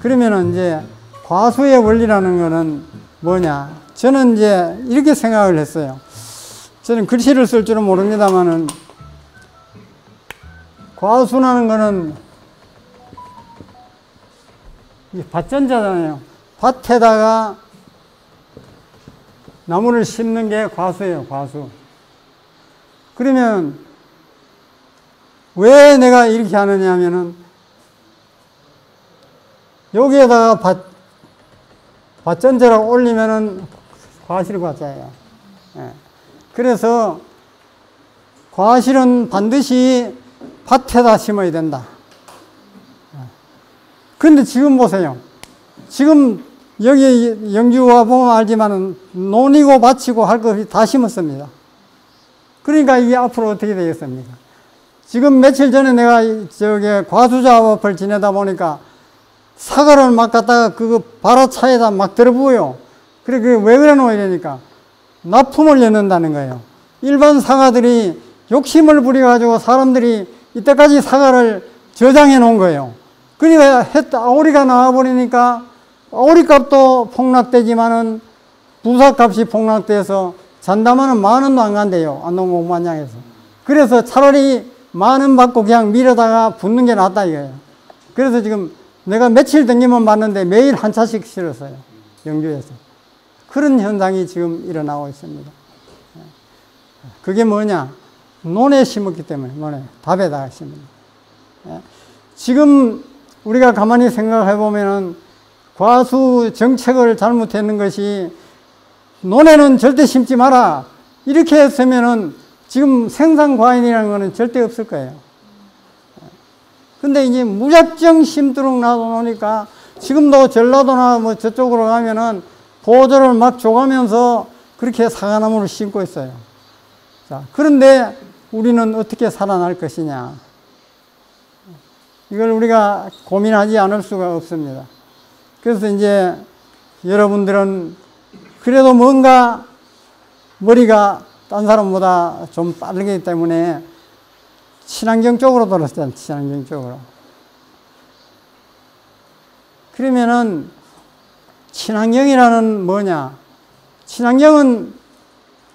그러면은 이제 과수의 원리라는 거는 뭐냐? 저는 이제 이렇게 생각을 했어요. 저는 글씨를 쓸 줄은 모릅니다만은 과수라는 거는 밭전자잖아요. 밭에다가 나무를 심는 게 과수예요, 과수. 그러면 왜 내가 이렇게 하느냐 하면은 여기에다가 밭전자를 올리면은 과실 과자예요. 예. 그래서 과실은 반드시 밭에다 심어야 된다. 근데 지금 보세요. 지금 여기 영주 와 보면 알지만은 논이고 밭이고 할 것이 다 심었습니다. 그러니까 이게 앞으로 어떻게 되겠습니까? 지금 며칠 전에 내가 과수 작업을 지내다 보니까 사과를 막 갖다가 그 발화차에다 막 들어부어요. 그래, 그게 왜 그래 놓아야 되니까? 납품을 넣는다는 거예요. 일반 사과들이 욕심을 부려가지고 사람들이 이때까지 사과를 저장해 놓은 거예요. 그러니까 아오리가 나와버리니까 아오리값도 폭락되지만은 부사값이 폭락돼서 잔담하는 10,000원도 안 간대요. 안동공만장에서. 그래서 차라리 10,000원 받고 그냥 밀어다가 붓는 게 낫다 이거예요. 그래서 지금 내가 며칠 댕기면 봤는데 매일 한 차씩 실었어요. 영주에서. 그런 현상이 지금 일어나고 있습니다. 그게 뭐냐? 논에 심었기 때문에, 논에, 답에다가 심습니다. 지금 우리가 가만히 생각해 보면은 과수 정책을 잘못했는 것이 논에는 절대 심지 마라. 이렇게 했으면은 지금 생산 과잉이라는 거는 절대 없을 거예요. 근데 이제 무작정 심도록 놔놓으니까 지금도 전라도나 뭐 저쪽으로 가면은 보조를 막 줘가면서 그렇게 사과나무를 심고 있어요. 자, 그런데 우리는 어떻게 살아날 것이냐. 이걸 우리가 고민하지 않을 수가 없습니다. 그래서 이제 여러분들은 그래도 뭔가 머리가 딴 사람보다 좀 빠르기 때문에 친환경 쪽으로 돌았잖아요. 친환경 쪽으로. 그러면은 친환경이라는 뭐냐? 친환경은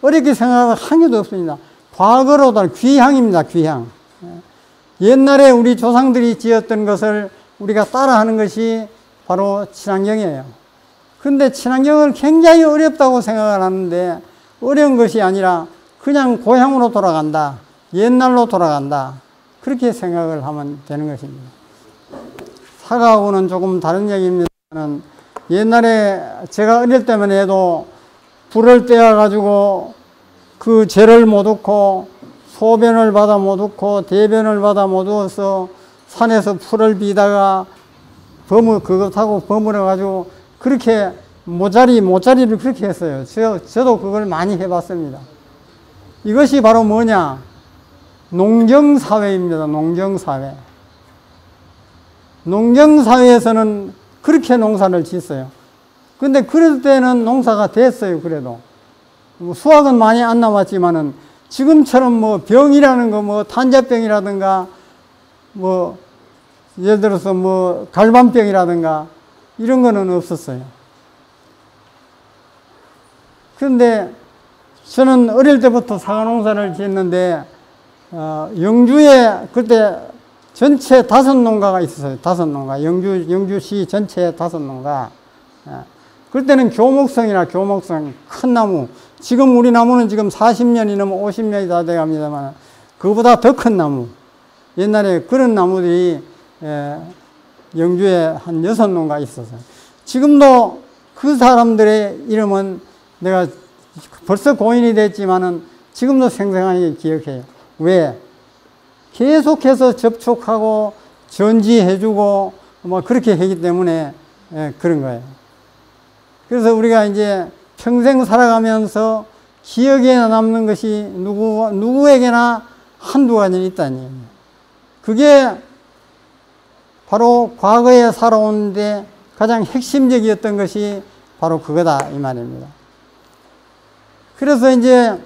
어렵게 생각하면 한 개도 없습니다. 과거로도 귀향입니다. 귀향. 옛날에 우리 조상들이 지었던 것을 우리가 따라하는 것이 바로 친환경이에요. 근데 친환경을 굉장히 어렵다고 생각을 하는데 어려운 것이 아니라 그냥 고향으로 돌아간다. 옛날로 돌아간다. 그렇게 생각을 하면 되는 것입니다. 사과하고는 조금 다른 얘기입니다만 옛날에 제가 어릴 때만 해도 불을 떼어가지고 그 재를 못 얻고 소변을 받아 못 얻고 대변을 받아 못 얻어서 산에서 풀을 비다가 그거 타고 버무려가지고 그렇게 모짜리를 그렇게 했어요. 저도 그걸 많이 해봤습니다. 이것이 바로 뭐냐? 농경사회입니다. 농경사회. 농경사회에서는 그렇게 농사를 짓어요. 근데 그럴 때는 농사가 됐어요. 그래도. 수확은 많이 안 남았지만은 지금처럼 뭐 병이라는 거 뭐 탄저병이라든가 뭐 예를 들어서 뭐 갈반병이라든가 이런 거는 없었어요. 그런데 저는 어릴 때부터 사과 농사를 짓는데 영주에 그때 전체 5농가가 있었어요. 5농가. 영주시 전체 5농가. 그때는 교목성이나 교목성 큰 나무. 지금 우리 나무는 지금 40년이 넘어 50년이 다 돼 갑니다만 그보다 더 큰 나무. 옛날에 그런 나무들이 영주에 한 6농가 있었어요. 지금도 그 사람들의 이름은 내가 벌써 고인이 됐지만은 지금도 생생하게 기억해요. 왜? 계속해서 접촉하고 전지해주고 뭐 그렇게 하기 때문에 그런 거예요. 그래서 우리가 이제 평생 살아가면서 기억에 남는 것이 누구에게나 한두 가지는 있다는 얘기예요. 그게 바로 과거에 살아오는데 가장 핵심적이었던 것이 바로 그거다 이 말입니다. 그래서 이제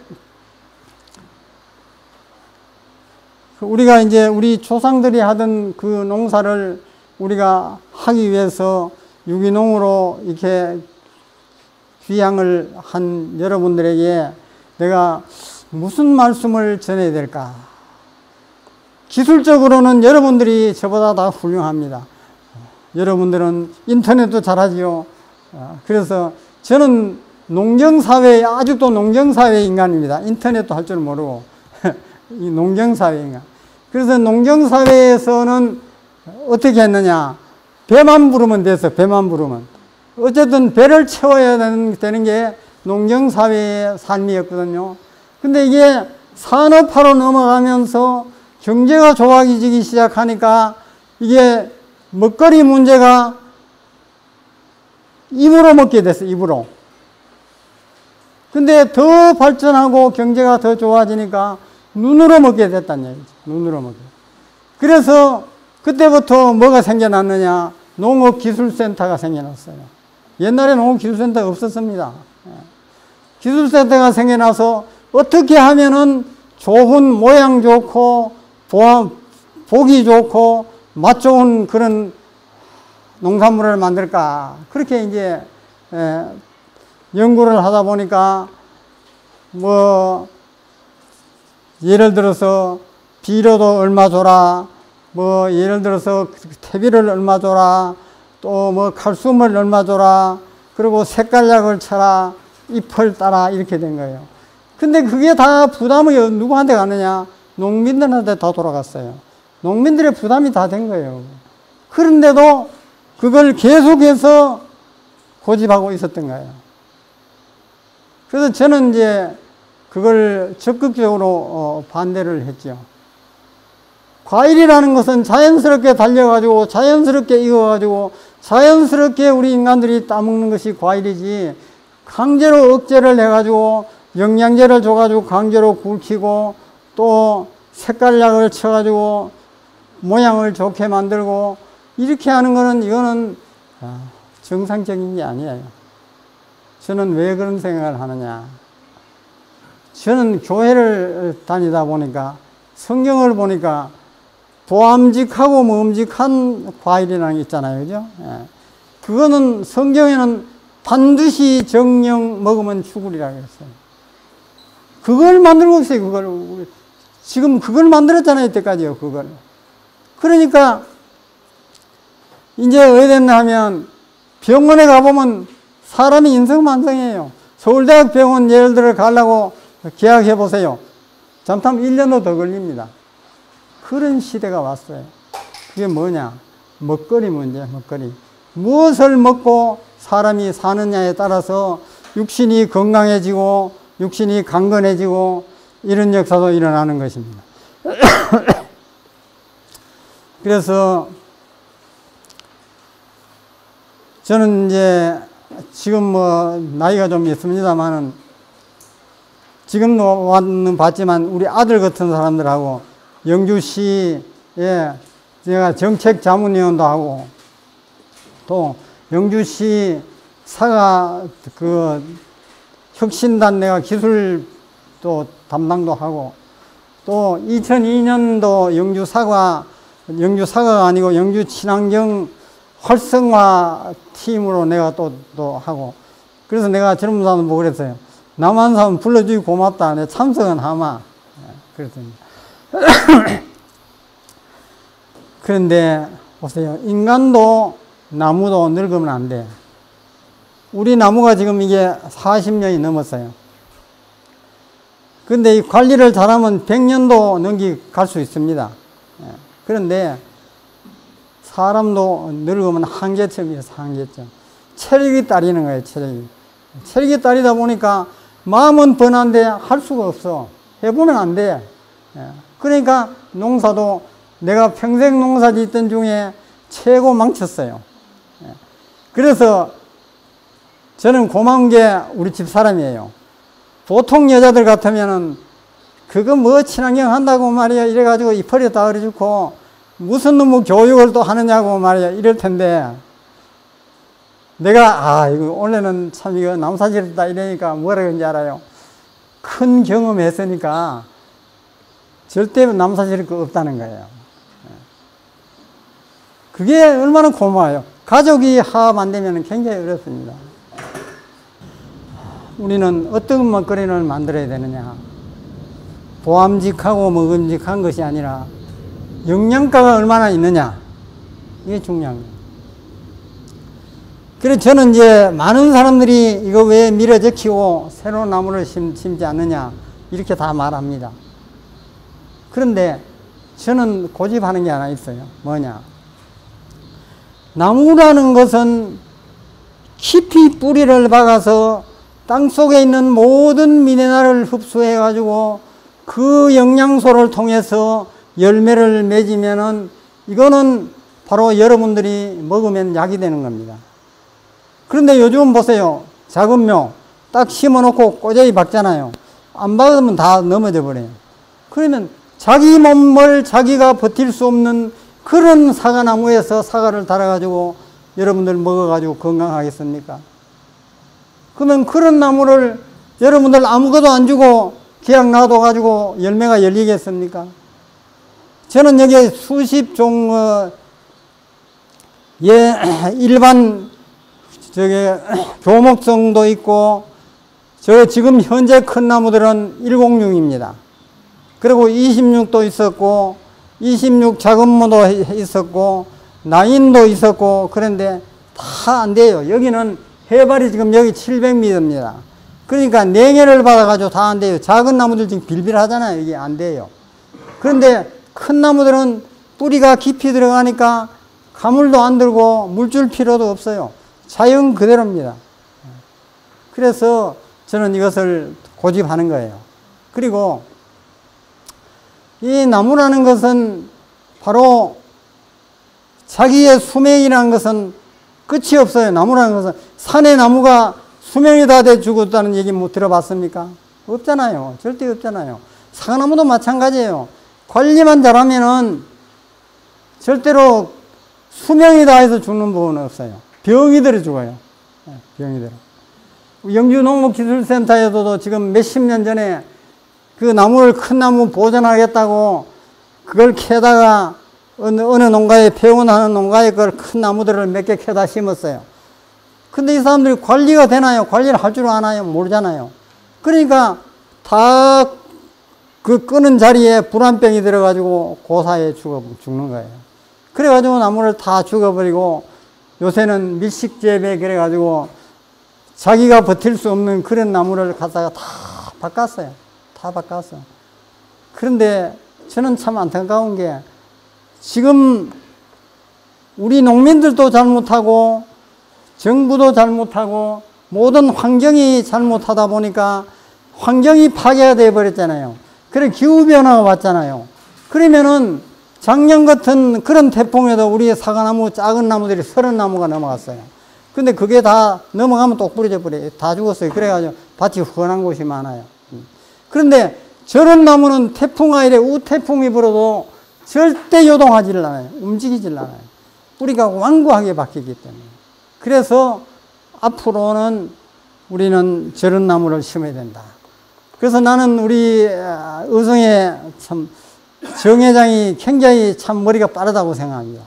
우리가 이제 우리 조상들이 하던 그 농사를 우리가 하기 위해서 유기농으로 이렇게 귀향을 한 여러분들에게 내가 무슨 말씀을 전해야 될까? 기술적으로는 여러분들이 저보다 다 훌륭합니다. 여러분들은 인터넷도 잘하지요. 그래서 저는 농경사회, 아직도 농경사회 인간입니다. 인터넷도 할 줄 모르고. 이 농경사회 인간. 그래서 농경사회에서는 어떻게 했느냐. 배만 부르면 됐어, 배만 부르면. 어쨌든 배를 채워야 되는 게 농경사회의 삶이었거든요. 근데 이게 산업화로 넘어가면서 경제가 좋아지기 시작하니까 이게 먹거리 문제가 입으로 먹게 됐어, 입으로. 근데 더 발전하고 경제가 더 좋아지니까 눈으로 먹게 됐다는 얘기죠. 눈으로 먹게. 그래서 그때부터 뭐가 생겨났느냐. 농업기술센터가 생겨났어요. 옛날에 농업기술센터가 없었습니다. 기술센터가 생겨나서 어떻게 하면은 좋은 모양 좋고 보기 좋고 맛 좋은 그런 농산물을 만들까. 그렇게 이제 연구를 하다 보니까 뭐 예를 들어서 비료도 얼마 줘라. 뭐 예를 들어서 퇴비를 얼마 줘라. 또 뭐 칼슘을 얼마 줘라. 그리고 색깔약을 쳐라. 잎을 따라. 이렇게 된 거예요. 근데 그게 다 부담이 누구한테 가느냐? 농민들한테 다 돌아갔어요. 농민들의 부담이 다 된 거예요. 그런데도 그걸 계속해서 고집하고 있었던 거예요. 그래서 저는 이제 그걸 적극적으로 반대를 했죠. 과일이라는 것은 자연스럽게 달려가지고 자연스럽게 익어가지고 자연스럽게 우리 인간들이 따먹는 것이 과일이지, 강제로 억제를 해가지고 영양제를 줘가지고 강제로 굵히고 또 색깔약을 쳐가지고 모양을 좋게 만들고 이렇게 하는 거는 이거는 정상적인 게 아니에요. 저는 왜 그런 생각을 하느냐. 저는 교회를 다니다 보니까 성경을 보니까 보암직하고 먹음직한 과일이라는 게 있잖아요. 그죠? 예. 그거는 성경에는 반드시 정령 먹으면 죽으리라고 했어요. 그걸 만들고 있어요. 그걸. 지금 그걸 만들었잖아요. 이때까지요. 그걸. 그러니까 이제 어디 됐나 하면 병원에 가보면 사람이 인성만성이에요. 서울대학 병원 예를 들어 가려고 계약해 보세요. 잠깐 1년도 더 걸립니다. 그런 시대가 왔어요. 그게 뭐냐? 먹거리 문제, 먹거리. 무엇을 먹고 사람이 사느냐에 따라서 육신이 건강해지고 육신이 강건해지고 이런 역사도 일어나는 것입니다. 그래서 저는 이제 지금 뭐 나이가 좀 있습니다만은 지금도 왔는 봤지만 우리 아들 같은 사람들하고 영주시에 제가 정책 자문위원도 하고 또 영주시 사과 그 혁신단 내가 기술도 담당도 하고 또 2002년도 영주 사과가 아니고 영주 친환경 활성화 팀으로 내가 또 하고 그래서 내가 젊은 사람 보고 그랬어요. 남한 사람 불러주기 고맙다. 내 참석은 하마. 그랬더니 그런데 보세요. 인간도 나무도 늙으면 안 돼. 우리 나무가 지금 이게 40년이 넘었어요. 근데 이 관리를 잘하면 100년도 넘게 갈 수 있습니다. 그런데 사람도 늙으면 한계점이에요. 한계점. 체력이 따리는 거예요. 체력이 따리다 보니까 마음은 번한데 할 수가 없어. 해보면 안 돼. 그러니까 농사도 내가 평생 농사 짓던 중에 최고 망쳤어요. 그래서 저는 고마운 게 우리 집 사람이에요. 보통 여자들 같으면은 그거 뭐 친환경 한다고 말이야 이래가지고 이파리 다 어려죽고 무슨 놈의 교육을 또 하느냐고 말이야 이럴 텐데 내가 이거 원래는 참 이거 남사지렸다 이러니까 뭐라 그런지 알아요. 큰 경험했으니까 절대 남사지릴 거 없다는 거예요. 그게 얼마나 고마워요. 가족이 화합 안 되면 굉장히 어렵습니다. 우리는 어떤 먹거리를 만들어야 되느냐. 보암직하고 먹음직한 것이 아니라 영양가가 얼마나 있느냐. 이게 중요한 거예요. 그래서 저는 이제 많은 사람들이 이거 왜 밀어제키고 새로운 나무를 심지 않느냐. 이렇게 다 말합니다. 그런데 저는 고집하는 게 하나 있어요. 뭐냐. 나무라는 것은 깊이 뿌리를 박아서 땅속에 있는 모든 미네랄을 흡수해 가지고 그 영양소를 통해서 열매를 맺으면은 이거는 바로 여러분들이 먹으면 약이 되는 겁니다. 그런데 요즘 보세요. 작은 묘 딱 심어놓고 꼬재기 박잖아요. 안 박으면 다 넘어져 버려요. 그러면 자기 몸을 자기가 버틸 수 없는 그런 사과나무에서 사과를 달아가지고 여러분들 먹어가지고 건강하겠습니까? 그러면 그런 나무를 여러분들 아무것도 안 주고 그냥 놔둬가지고 열매가 열리겠습니까? 저는 여기 수십 종, 일반, 교목성도 있고, 지금 현재 큰 나무들은 106입니다. 그리고 26도 있었고, 26 작은모도 있었고, 나인도 있었고, 그런데 다 안 돼요. 여기는 해발이 지금 여기 700m입니다. 그러니까 냉해를 받아가지고 다 안 돼요. 작은 나무들 지금 빌빌하잖아요. 이게 안 돼요. 그런데 큰 나무들은 뿌리가 깊이 들어가니까 가물도 안 들고 물 줄 필요도 없어요. 자연 그대로입니다. 그래서 저는 이것을 고집하는 거예요. 그리고 이 나무라는 것은 바로 자기의 수명이라는 것은 끝이 없어요. 나무라는 것은 산의 나무가 수명이 다 돼 죽었다는 얘기 못 들어봤습니까? 없잖아요. 절대 없잖아요. 사과나무도 마찬가지예요. 관리만 잘하면은 절대로 수명이 다 해서 죽는 부분은 없어요. 병이 들어 죽어요. 병이 들어. 영주 농목기술센터에서도 지금 몇십 년 전에 그 나무를 큰 나무 보존하겠다고 그걸 캐다가 어느 농가에 폐원하는 농가에 그걸 큰 나무들을 몇 개 캐다 심었어요. 근데 이 사람들이 관리가 되나요? 관리를 할 줄 아나요? 모르잖아요. 그러니까 다 그 끄는 자리에 불안병이 들어가지고 고사에 죽는 거예요. 그래가지고 나무를 다 죽어버리고 요새는 밀식재배 그래가지고 자기가 버틸 수 없는 그런 나무를 갖다가 다 바꿨어요. 다 바꿨어. 그런데 저는 참 안타까운 게 지금 우리 농민들도 잘못하고 정부도 잘못하고 모든 환경이 잘못하다 보니까 환경이 파괴가 되어버렸잖아요. 그래 기후변화가 왔잖아요. 그러면은 작년 같은 그런 태풍에도 우리 사과나무 작은 나무들이 30나무가 넘어갔어요. 근데 그게 다 넘어가면 똑 부러져 버려요. 다 죽었어요. 그래가지고 밭이 훤한 곳이 많아요. 그런데 저런 나무는 태풍 아이래 우태풍이 불어도 절대 요동하지를 않아요. 움직이질 않아요. 뿌리가 완고하게 박히기 때문에. 그래서 앞으로는 우리는 저런 나무를 심어야 된다. 그래서 나는 우리 의성의 참 정 회장이 굉장히 참 머리가 빠르다고 생각합니다.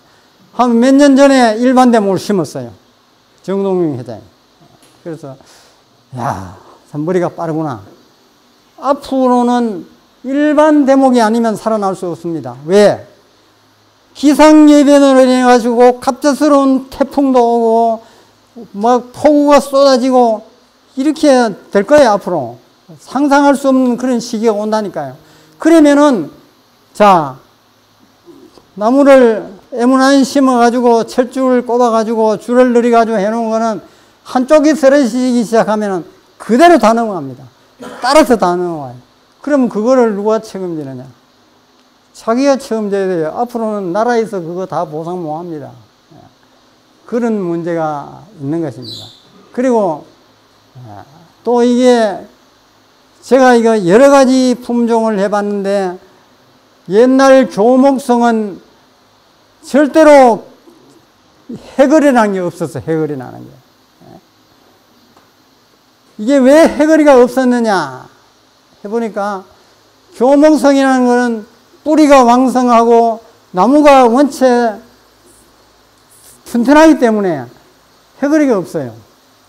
한 몇 년 전에 일반 대목을 심었어요. 정동영 회장이. 그래서 야, 참 머리가 빠르구나. 앞으로는 일반 대목이 아니면 살아날 수 없습니다. 왜? 기상예변으로 인해가지고 갑작스러운 태풍도 오고 막 폭우가 쏟아지고 이렇게 될 거예요. 앞으로 상상할 수 없는 그런 시기가 온다니까요. 그러면은 자 나무를 M9 심어가지고 철줄을 꼽아가지고 줄을 늘려가지고 해놓은 거는 한쪽이 쓰러지기 시작하면은 그대로 다 넘어갑니다. 따라서 다 넘어가요. 그럼 그거를 누가 책임지느냐? 자기가 책임져야 돼요. 앞으로는 나라에서 그거 다 보상 못 합니다. 그런 문제가 있는 것입니다. 그리고 또 이게 제가 이거 여러 가지 품종을 해봤는데 옛날 교목성은 절대로 해거리라는 게 없었어요. 해거리라는 게. 이게 왜 해거리가 없었느냐 해보니까 교목성이라는 것은 뿌리가 왕성하고 나무가 원체 튼튼하기 때문에 해거리가 없어요.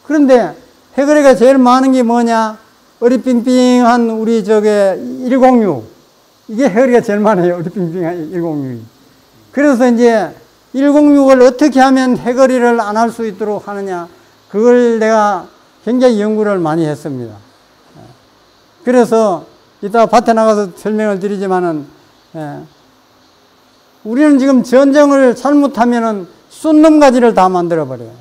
그런데 해거리가 제일 많은 게 뭐냐? 어리빙빙한 우리 저게 106. 이게 해거리가 제일 많아요. 어리빙빙한 106이. 그래서 이제 106을 어떻게 하면 해거리를 안 할 수 있도록 하느냐. 그걸 내가 굉장히 연구를 많이 했습니다. 그래서 이따 밭에 나가서 설명을 드리지만은, 우리는 지금 전정을 잘못하면은 쏜놈 가지를 다 만들어버려요.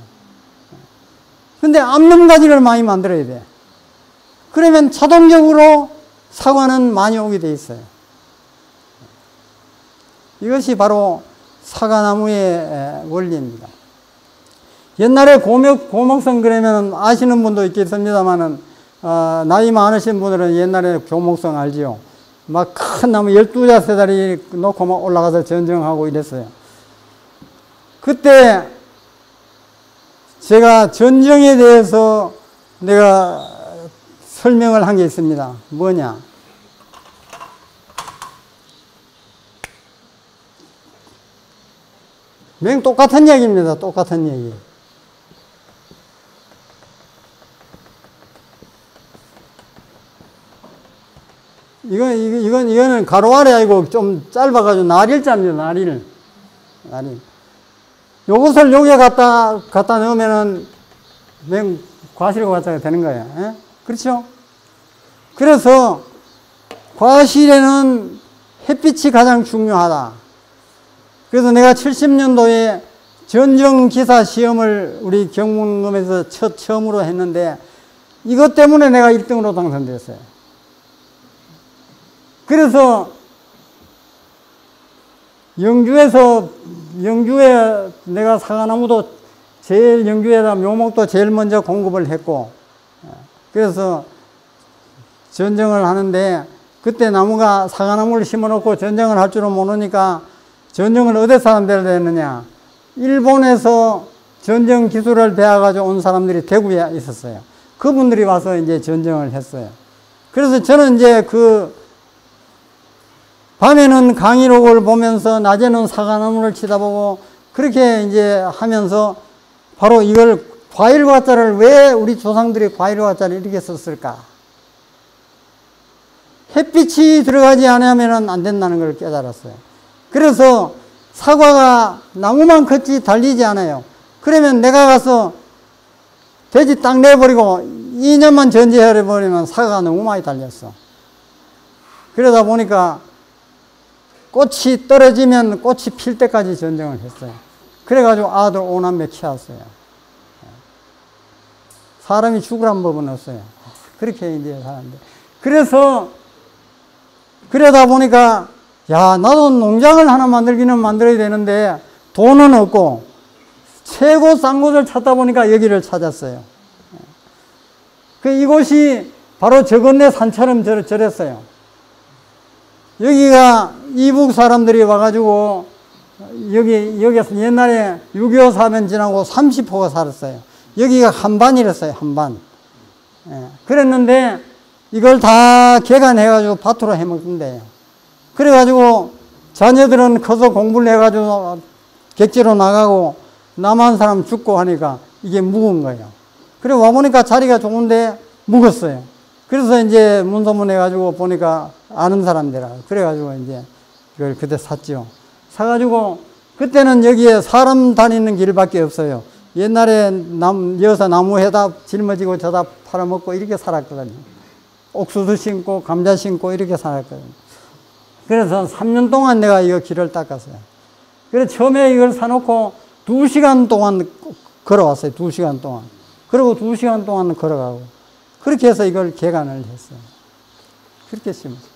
근데 암놈 가지를 많이 만들어야 돼. 그러면 자동적으로 사과는 많이 오게 돼 있어요. 이것이 바로 사과나무의 원리입니다. 옛날에 고목성 그러면 아시는 분도 있겠습니다만은, 나이 많으신 분들은 옛날에 고목성 알지요? 막 큰 나무 12자세다리 놓고 막 올라가서 전정하고 이랬어요. 그때 제가 전정에 대해서 내가 설명을 한 게 있습니다. 뭐냐? 맹 똑같은 얘기입니다. 똑같은 얘기. 이거는 가로 아래 아니고 좀 짧아가지고 날일자입니다. 날일. 요것을 여기에 갖다 넣으면은 맹 과실과자가 되는 거예요. 예? 그렇죠? 그래서 과실에는 햇빛이 가장 중요하다. 그래서 내가 70년도에 전정기사 시험을 우리 경문금에서 처음으로 했는데 이것 때문에 내가 1등으로 당선됐어요. 그래서 영주에 내가 사과나무도 제일 영주에다 묘목도 제일 먼저 공급을 했고, 그래서 전정을 하는데 그때 나무가 사과나무를 심어놓고 전정을 할 줄은 모르니까 전정을 어디 사람들을 했느냐? 일본에서 전정 기술을 배워가지고 온 사람들이 대구에 있었어요. 그분들이 와서 이제 전정을 했어요. 그래서 저는 이제 밤에는 강의록을 보면서 낮에는 사과나무를 치다보고 그렇게 이제 하면서 바로 이걸 과일과자를 왜 우리 조상들이 과일과자를 이렇게 썼을까? 햇빛이 들어가지 않으면 안 된다는 걸 깨달았어요. 그래서 사과가 나무만 걷지 달리지 않아요. 그러면 내가 가서 돼지 딱 내버리고 2년만 전제해버리면 사과가 너무 많이 달렸어. 그러다 보니까 꽃이 떨어지면 꽃이 필 때까지 전정을 했어요. 그래가지고 아들 5남매 키웠어요. 사람이 죽으란 법은 없어요. 그렇게 이제 사는데. 그래서, 그러다 보니까, 야, 나도 농장을 하나 만들기는 만들어야 되는데, 돈은 없고, 최고 싼 곳을 찾다 보니까 여기를 찾았어요. 이곳이 바로 저건네 산처럼 저랬어요. 여기가 이북 사람들이 와가지고 여기서 옛날에 6.25 사변 지나고 30호가 살았어요. 여기가 한반이랬어요. 한반. 예. 그랬는데 이걸 다 개간해가지고 밭으로 해먹는데요. 그래가지고 자녀들은 커서 공부를 해가지고 객지로 나가고 남한 사람 죽고 하니까 이게 묵은 거예요. 그래 와보니까 자리가 좋은데 묵었어요. 그래서 이제 문소문 해가지고 보니까 아는 사람들아. 그래가지고 이제 이걸 그때 샀죠. 사가지고 그때는 여기에 사람 다니는 길밖에 없어요. 옛날에 여기서 나무 해다 짊어지고 저다 팔아먹고 이렇게 살았거든요. 옥수수 심고 감자 심고 이렇게 살았거든요. 그래서 3년 동안 내가 이거 길을 닦았어요. 그래서 처음에 이걸 사놓고 2시간 동안 걸어왔어요. 2시간 동안. 그리고 2시간 동안 걸어가고. 그렇게 해서 이걸 개간을 했어요. 그렇게 심었어요.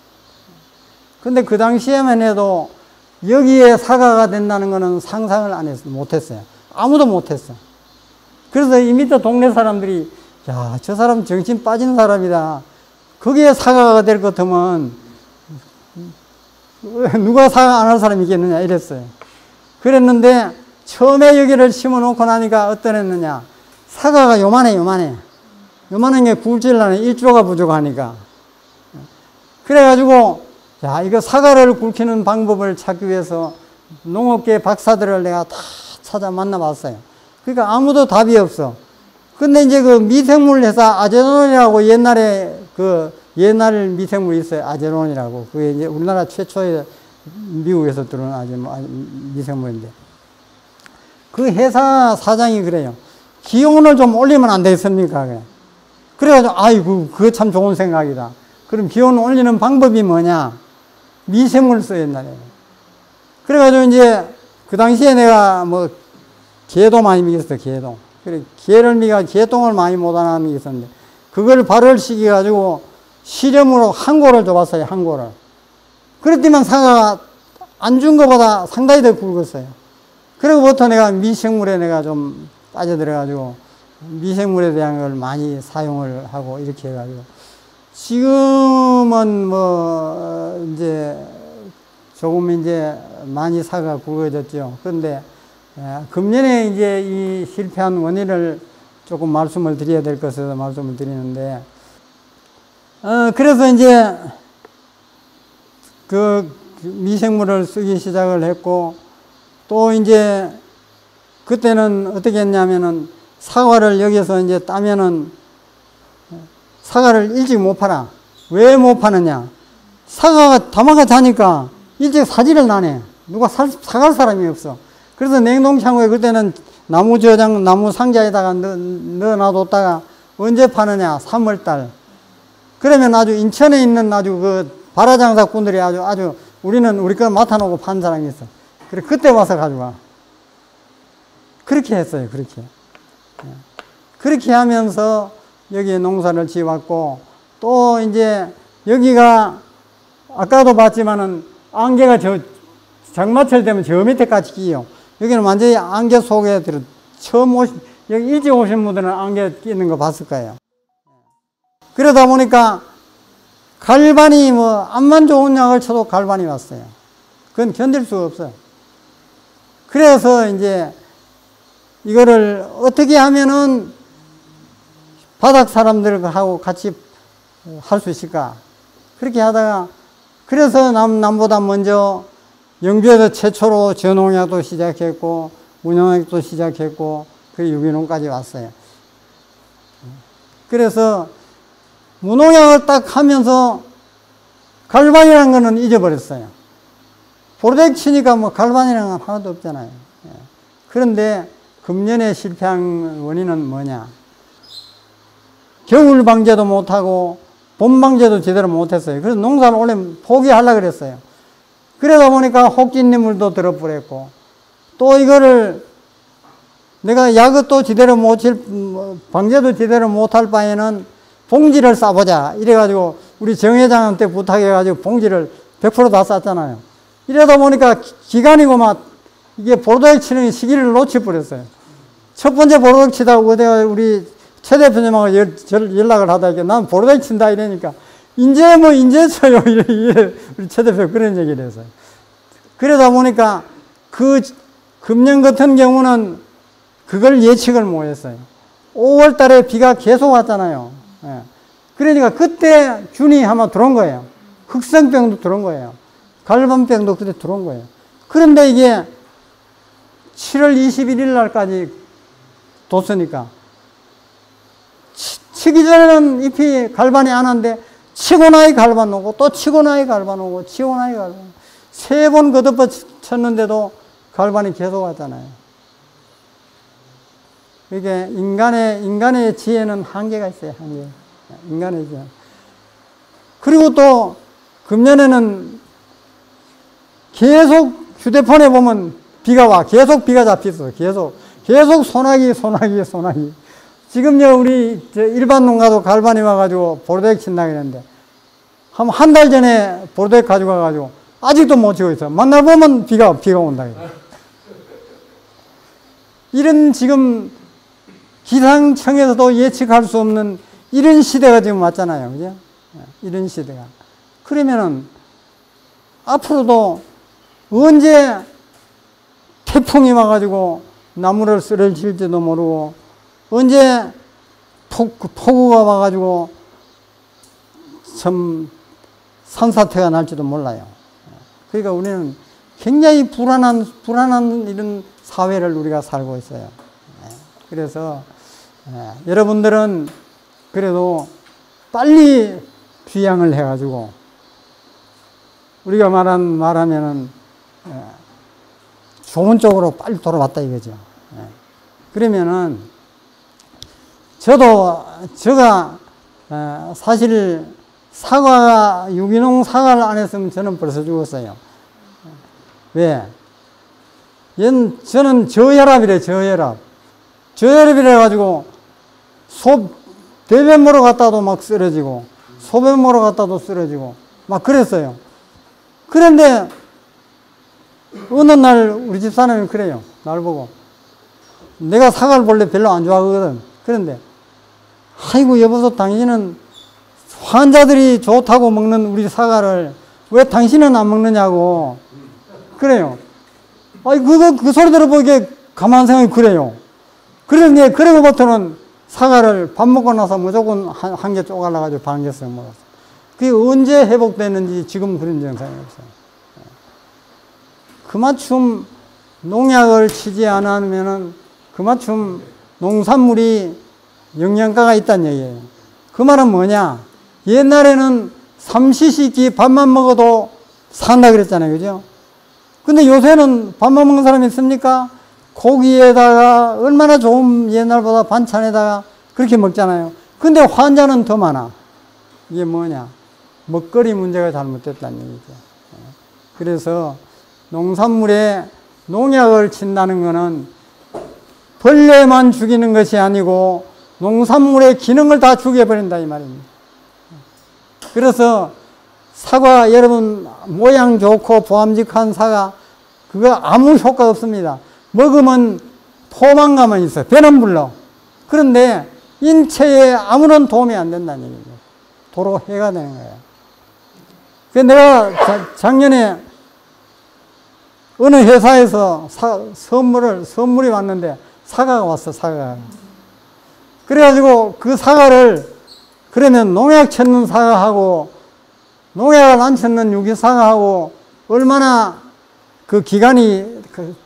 근데 그 당시에만 해도 여기에 사과가 된다는 거는 상상을 못했어요. 아무도 못했어. 그래서 이 밑에 동네 사람들이, 야, 저 사람 정신 빠진 사람이다. 거기에 사과가 될 것 같으면 누가 사과 안 할 사람이 있겠느냐 이랬어요. 그랬는데 처음에 여기를 심어 놓고 나니까 어떤 했느냐. 사과가 요만해. 요만한 게 굵질라는 1조가 부족하니까. 그래가지고, 야, 이거 사과를 굵히는 방법을 찾기 위해서 농업계 박사들을 내가 다 찾아 만나봤어요. 그러니까 아무도 답이 없어. 근데 이제 그 미생물 회사 아제논이라고 옛날 미생물이 있어요. 아제논이라고. 그게 이제 우리나라 최초의 미국에서 들어온 미생물인데. 그 회사 사장이 그래요. 기온을 좀 올리면 안 되겠습니까? 그래가지고, 아이고, 그거 참 좋은 생각이다. 그럼 기온 올리는 방법이 뭐냐? 미생물 써야 옛날에. 그래가지고 이제 그 당시에 내가 뭐 개도 많이 먹였어, 개도. 그래, 개똥을 많이 못하나 먹였었는데, 그걸 발효를 시켜가지고 실험으로 한 고를 줘봤어요, 한 고를. 그랬더니 사과가 안 준 것보다 상당히 더 굵었어요. 그리고부터 내가 미생물에 내가 좀 빠져들어가지고 미생물에 대한 걸 많이 사용을 하고 이렇게 해가지고 지금은 뭐 이제 조금 이제 많이 사과가 굵어졌죠. 그런데 금년에 이제 이 실패한 원인을 조금 말씀을 드려야 될 것을 말씀을 드리는데 그래서 이제 그 미생물을 쓰기 시작을 했고 또 이제 그때는 어떻게 했냐면은 사과를 여기서 이제 따면은 사과를 일찍 못 팔아. 왜 못 파느냐? 사과가 다마가 자니까 일찍 사지를 나네. 누가 사갈 사람이 없어. 그래서 냉동창고에 그때는 나무 상자에다가 넣어놔뒀다가 언제 파느냐? 3월달. 그러면 아주 인천에 있는 아주 그 발화장사꾼들이 아주 우리 거 맡아놓고 판 사람이 있어. 그래, 그때 와서 가져가. 그렇게 했어요, 그렇게. 그렇게 하면서 여기에 농사를 지어왔고, 또 이제 여기가 아까도 봤지만은 안개가 장마철 되면 저 밑에까지 끼요. 여기는 완전히 안개 속에 여기 일찍 오신 분들은 안개 끼는 거 봤을 거예요. 그러다 보니까 갈반이 암만 좋은 약을 쳐도 갈반이 왔어요. 그건 견딜 수가 없어요. 그래서 이제 이거를 어떻게 하면은 바닥 사람들하고 같이 할 수 있을까? 그렇게 하다가 그래서 남보다 먼저 영주에서 최초로 전농약도 시작했고 무농약도 시작했고 그 유기농까지 왔어요. 그래서 무농약을 딱 하면서 갈반이라는 거는 잊어버렸어요. 보르덱 치니까 갈반이라는 건 하나도 없잖아요. 그런데 금년에 실패한 원인은 뭐냐? 겨울 방제도 못하고 봄 방제도 제대로 못했어요. 그래서 농사를 원래 포기하려고 그랬어요. 그러다 보니까 혹진님물도 들어버렸고 또 이거를 내가 약을 또 제대로 방제도 제대로 못할 바에는 봉지를 싸보자. 이래가지고 우리 정 회장한테 부탁해가지고 봉지를 100% 다 쌌잖아요. 이러다 보니까 기간이고 이게 보르덱 치는 시기를 놓쳐버렸어요. 첫 번째 보르덱 치다가 우리 최 대표님하고 연락을 하다 난 보르덱 친다 이러니까 인제 쳐요. 우리 최 대표 그런 얘기를 했어요. 그러다 보니까 그 금년 같은 경우는 그걸 예측을 못 했어요. 5월 달에 비가 계속 왔잖아요. 그러니까 그때 균이 아마 들어온 거예요. 흑성병도 들어온 거예요. 갈반병도 그때 들어온 거예요. 그런데 이게 7월 21일 날까지 뒀으니까 치기 전에는 잎이 갈반이 안 하는데 치고 나이 갈반 오고 또 치고 나이 갈반 오고 치고 나이 갈반 오고 3번 거듭어 쳤는데도 갈반이 계속 왔잖아요. 이게 인간의 지혜는 한계가 있어요. 한계. 인간의 지혜. 그리고 또 금년에는 계속 휴대폰에 보면 비가 와. 계속 비가 잡혔어. 계속 소나기. 지금요, 우리 일반 농가도 갈반이 와가지고 보르덱 친다 그랬는데, 한 달 전에 보르덱 가지고 와가지고, 아직도 못 치고 있어. 만나보면 비가 온다. 이런 지금 기상청에서도 예측할 수 없는 이런 시대가 지금 왔잖아요. 그죠? 이런 시대가. 그러면은, 앞으로도 언제 태풍이 와가지고 나무를 쓰러질지도 모르고 언제 폭우가 와가지고 참 산사태가 날지도 몰라요. 그러니까 우리는 굉장히 불안한 이런 사회를 우리가 살고 있어요. 그래서 여러분들은 그래도 빨리 귀향을 해가지고 우리가 말하면은 좋은 쪽으로 빨리 돌아왔다 이거죠. 그러면은 제가 사실 유기농 사과를 안 했으면 저는 벌써 죽었어요. 왜? 저는 저혈압이래, 저혈압. 저혈압이래 가지고 대변 보러 갔다도 막 쓰러지고 소변 보러 갔다도 쓰러지고 막 그랬어요. 그런데 어느 날 우리 집사람이 그래요. 날 보고. 내가 사과를 원래 별로 안 좋아하거든. 그런데 아이고 여보소, 당신은 환자들이 좋다고 먹는 우리 사과를 왜 당신은 안 먹느냐고 그래요. 아이 그 소리 들어보기에 가만 생각이 그래요. 그런데 그러고부터는 사과를 밥 먹고 나서 무조건 한 개 쪼갈라가지고 반 개씩 먹었어요. 그게 언제 회복되는지 지금 그런 증상이 없어요. 그만큼 농약을 치지 않으면은 그만큼 농산물이 영양가가 있다는 얘기예요. 그 말은 뭐냐? 옛날에는 삼시세끼 밥만 먹어도 산다 그랬잖아요. 그죠? 근데 요새는 밥만 먹는 사람이 있습니까? 고기에다가 얼마나 좋은 옛날보다 반찬에다가 그렇게 먹잖아요. 근데 환자는 더 많아. 이게 뭐냐? 먹거리 문제가 잘못됐다는 얘기죠. 그래서 농산물에 농약을 친다는 것은 벌레만 죽이는 것이 아니고 농산물의 기능을 다 죽여버린다 이 말입니다. 그래서 사과 여러분 모양 좋고 보암직한 사과 그거 아무 효과 없습니다. 먹으면 포만감은 있어요. 배는 불러. 그런데 인체에 아무런 도움이 안 된다는 얘기죠. 도로 해가 되는 거예요. 그래서 내가 작년에 어느 회사에서 선물이 왔는데 사과가 왔어, 사과가. 그래가지고 그 사과를 그러면 농약 쳤는 사과하고 농약을 안 쳤는 유기 사과하고 얼마나 그 기간이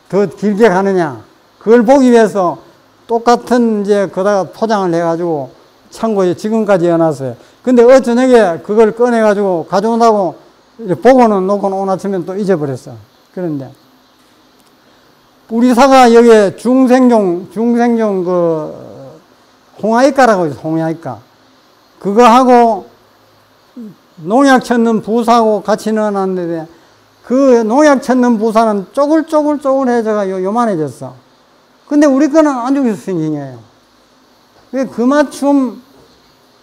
더 길게 가느냐 그걸 보기 위해서 똑같은 이제 거다가 포장을 해가지고 창고에 지금까지 해놨어요. 근데 저녁에 그걸 꺼내가지고 가져온다고 보고는 놓고 오늘 아침에 또 잊어버렸어. 그런데 우리 사과 여기에 중생종 홍화이가라고 있어, 홍화이가. 그거 하고 농약 쳤는 부사하고 같이 넣어놨는데 그 농약 쳤는 부사는 쪼글쪼글해져가 요만해졌어. 근데 우리 거는 안 죽여서 생긴 거예요. 그만큼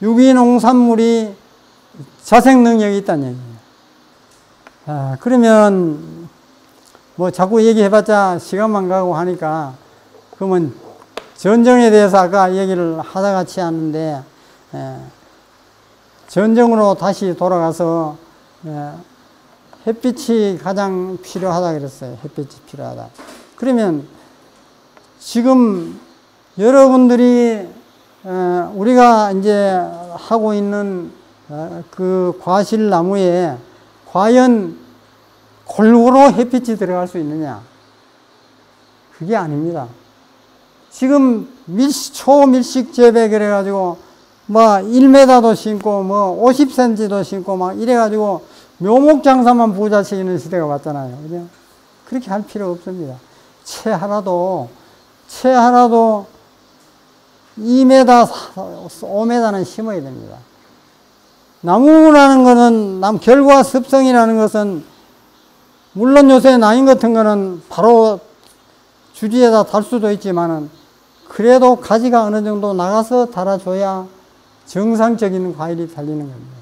유기농산물이 자생 능력이 있다는 얘기예요. 그러면 뭐 자꾸 얘기해봤자 시간만 가고 하니까 그러면 전정에 대해서 아까 얘기를 하다 같이 하는데 전정으로 다시 돌아가서 햇빛이 가장 필요하다 그랬어요. 햇빛이 필요하다. 그러면 지금 여러분들이 우리가 이제 하고 있는 그 과실나무에 과연 골고루 햇빛이 들어갈 수 있느냐? 그게 아닙니다. 지금 초밀식 재배 그래가지고 뭐 1m도 심고 뭐 50cm도 심고 막 이래가지고 묘목 장사만 부자시키는 시대가 왔잖아요. 그죠? 그렇게 할 필요 없습니다. 채 하나도 2m, 5m는 심어야 됩니다. 나무라는 것은 결과 습성이라는 것은 물론 요새 나인 같은 거는 바로 주지에다 달 수도 있지만은 그래도 가지가 어느 정도 나가서 달아줘야 정상적인 과일이 달리는 겁니다.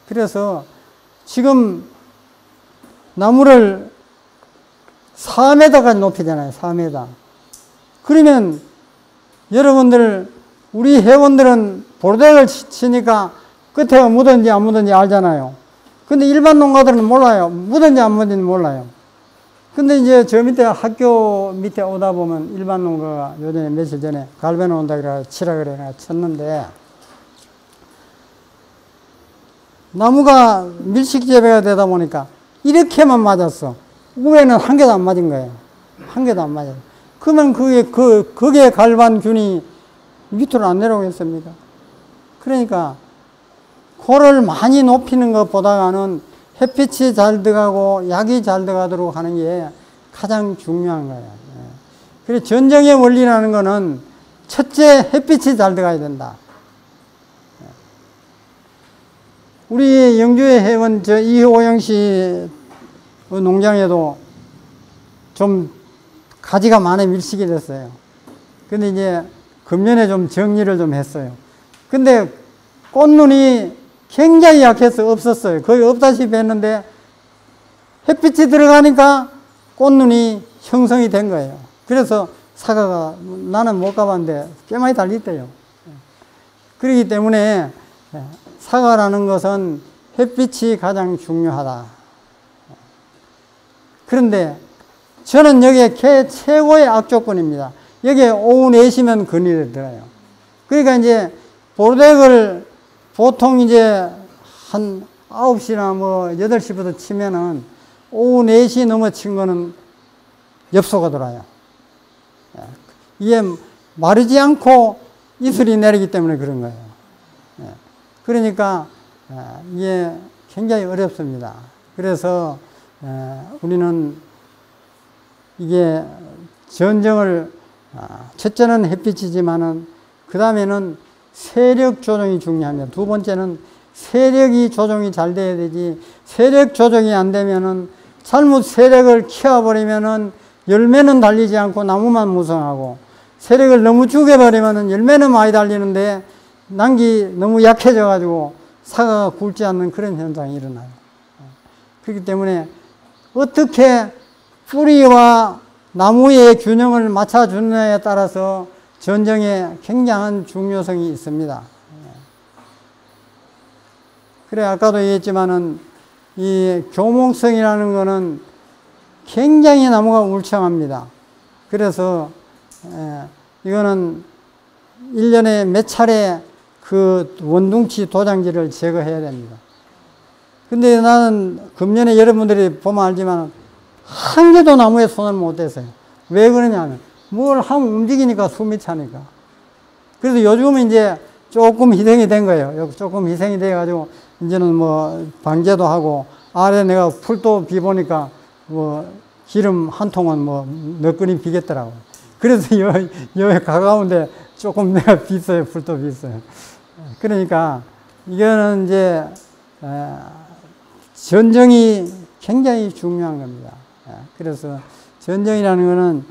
그래서 지금 나무를 4m까지 높이잖아요. 4m. 그러면 여러분들 우리 회원들은 보르덱을 치니까 끝에가 묻었는지 안 묻었는지 알잖아요. 근데 일반 농가들은 몰라요. 묻었는지 안 묻었는지 몰라요. 근데 이제 저 밑에 학교 밑에 오다 보면 일반 농가가 요전에 며칠 전에 갈베노 온다 그래 치라 그래 쳤는데 나무가 밀식 재배가 되다 보니까 이렇게만 맞았어. 우에는 한 개도 안 맞은 거예요. 한 개도 안 맞아요. 그러면 그게 갈반균이 밑으로 안 내려오겠습니까? 그러니까 코를 많이 높이는 것보다는 햇빛이 잘 들어가고 약이 잘 들어가도록 하는 게 가장 중요한 거예요. 그래서 전정의 원리라는 거는 첫째 햇빛이 잘 들어가야 된다. 우리 영주에 해온 이호영 씨 농장에도 좀 가지가 많이 밀식이 됐어요. 근데 이제 금년에 좀 정리를 좀 했어요. 근데 꽃눈이 굉장히 약해서 없었어요. 거의 없다시피 했는데 햇빛이 들어가니까 꽃눈이 형성이 된 거예요. 그래서 사과가 나는 못 가봤는데 꽤 많이 달렸대요. 그렇기 때문에 사과라는 것은 햇빛이 가장 중요하다. 그런데 저는 여기에 최고의 악조건입니다. 여기에 오후 4시면 그늘에 들어요. 그러니까 이제 보르덱을 보통 이제 한 9시나 뭐 8시부터 치면은 오후 4시 넘어친 거는 엽소가 돌아요. 이게 마르지 않고 이슬이 내리기 때문에 그런 거예요. 그러니까 이게 굉장히 어렵습니다. 그래서 우리는 이게 전정을 첫째는 햇빛이지만은 그 다음에는 세력 조정이 중요합니다. 두 번째는 세력이 조정이 잘 돼야 되지, 세력 조정이 안 되면은 잘못 세력을 키워버리면은 열매는 달리지 않고 나무만 무성하고, 세력을 너무 죽여버리면은 열매는 많이 달리는데 난기 너무 약해져 가지고 사과가 굵지 않는 그런 현상이 일어나요. 그렇기 때문에 어떻게 뿌리와 나무의 균형을 맞춰주느냐에 따라서 전정에 굉장한 중요성이 있습니다. 그래, 아까도 얘기했지만은 이 교목성이라는 거는 굉장히 나무가 울창합니다. 그래서 이거는 1년에 몇 차례 그 원둥치 도장지를 제거해야 됩니다. 근데 나는 금년에 여러분들이 보면 알지만 한 개도 나무에 손을 못 댔어요. 왜 그러냐면 뭘 하면 움직이니까 숨이 차니까. 그래서 요즘은 이제 조금 희생이 된 거예요. 조금 희생이 돼가지고 이제는 뭐 방제도 하고, 아래 내가 풀도 비보니까 뭐 기름 한 통은 뭐 몇 근이 비겠더라고. 그래서 여기 가까운데 조금 내가 비싸요. 풀도 비싸요. 그러니까 이거는 이제 전정이 굉장히 중요한 겁니다. 그래서 전정이라는 거는